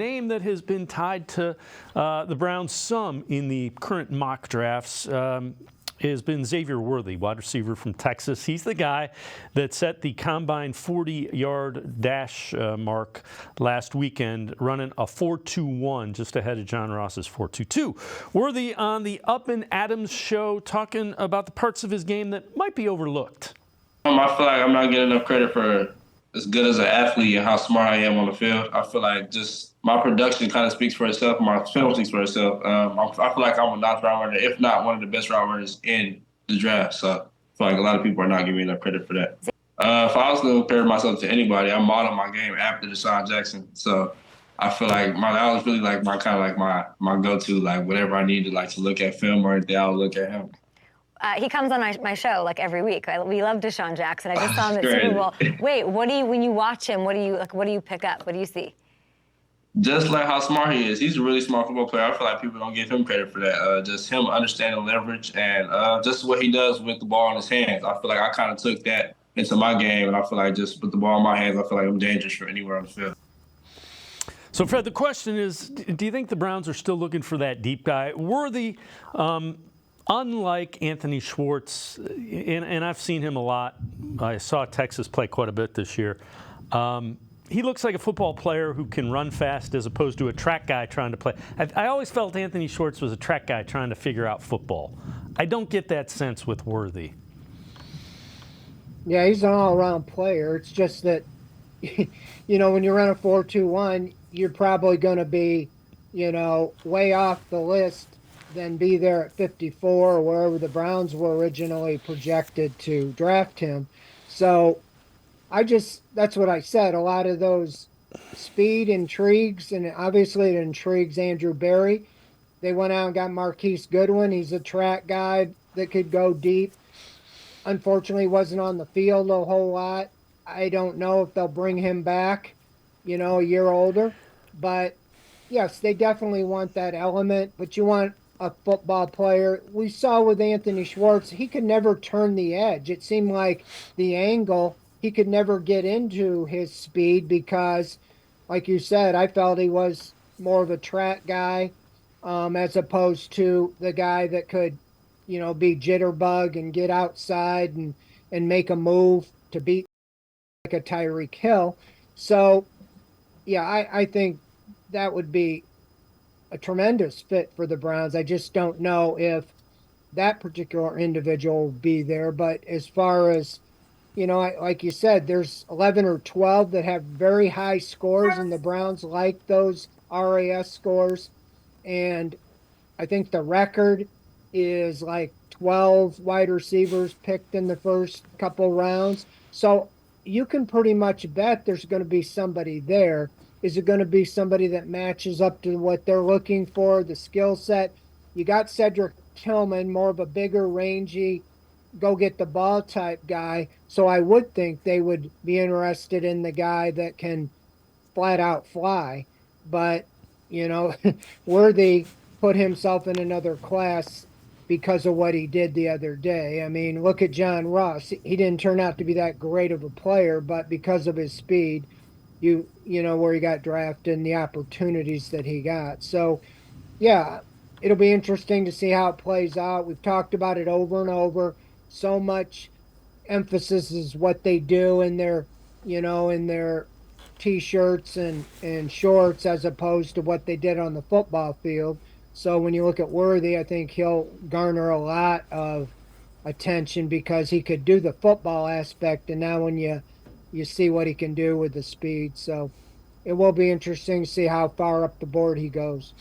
Name that has been tied to the Browns some in the current mock drafts has been Xavier Worthy, wide receiver from Texas. He's the guy that set the combine 40-yard dash mark last weekend, running a 4.21, just ahead of John Ross's 4.22. Worthy on the Up and Adams show, talking about the parts of his game that might be overlooked. I feel like I'm not getting enough credit for as good as an athlete and how smart I am on the field. I feel like just my production kind of speaks for itself. My film speaks for itself. I feel like I'm a notch route runner, if not one of the best route runners in the draft. So I feel like a lot of people are not giving me enough credit for that. If I was to compare myself to anybody, I modeled my game after Deshaun Jackson. So I feel like that was really like my go-to, like whatever I needed, like to look at film or anything, I'll look at him. He comes on my show like every week. We love Deshaun Jackson. I just saw him at Super Bowl. Wait, when you watch him, what do you pick up? What do you see? Just like how smart he is. He's a really smart football player. I feel like people don't give him credit for that. Just him understanding leverage and just what he does with the ball in his hands. I feel like I kind of took that into my game, and I feel like just with the ball in my hands, I feel like I'm dangerous for anywhere on the field. So, Fred, the question is, do you think the Browns are still looking for that deep guy? Worthy, unlike Anthony Schwartz, and I've seen him a lot. I saw Texas play quite a bit this year. He looks like a football player who can run fast as opposed to a track guy trying to play. I always felt Anthony Schwartz was a track guy trying to figure out football. I don't get that sense with Worthy. Yeah, he's an all-around player. It's just that, when you run a 4.21, you're probably going to be, way off the list than be there at 54 or wherever the Browns were originally projected to draft him. So that's what I said. A lot of those speed intrigues, and obviously it intrigues Andrew Berry. They went out and got Marquise Goodwin. He's a track guy that could go deep. Unfortunately, wasn't on the field a whole lot. I don't know if they'll bring him back, a year older. But, yes, they definitely want that element. But you want a football player. We saw with Anthony Schwartz, he could never turn the edge. It seemed like the angle, he could never get into his speed because, like you said, I felt he was more of a track guy as opposed to the guy that could, be jitterbug and get outside and make a move to beat like a Tyreek Hill. So, yeah, I think that would be a tremendous fit for the Browns. I just don't know if that particular individual will be there. But as far as, like you said, there's 11 or 12 that have very high scores, and the Browns like those RAS scores. And I think the record is like 12 wide receivers picked in the first couple rounds. So you can pretty much bet there's going to be somebody there. Is it going to be somebody that matches up to what they're looking for, the skill set? You got Cedric Tillman, more of a bigger, rangy, go-get-the-ball type guy. So I would think they would be interested in the guy that can flat-out fly. But, Worthy put himself in another class because of what he did the other day. I mean, look at John Ross. He didn't turn out to be that great of a player, but because of his speed, where he got drafted and the opportunities that he got. So, yeah, it'll be interesting to see how it plays out. We've talked about it over and over. So much emphasis is what they do in their, in their T-shirts and shorts as opposed to what they did on the football field. So when you look at Worthy, I think he'll garner a lot of attention because he could do the football aspect, and now when you see what he can do with the speed. So it will be interesting to see how far up the board he goes.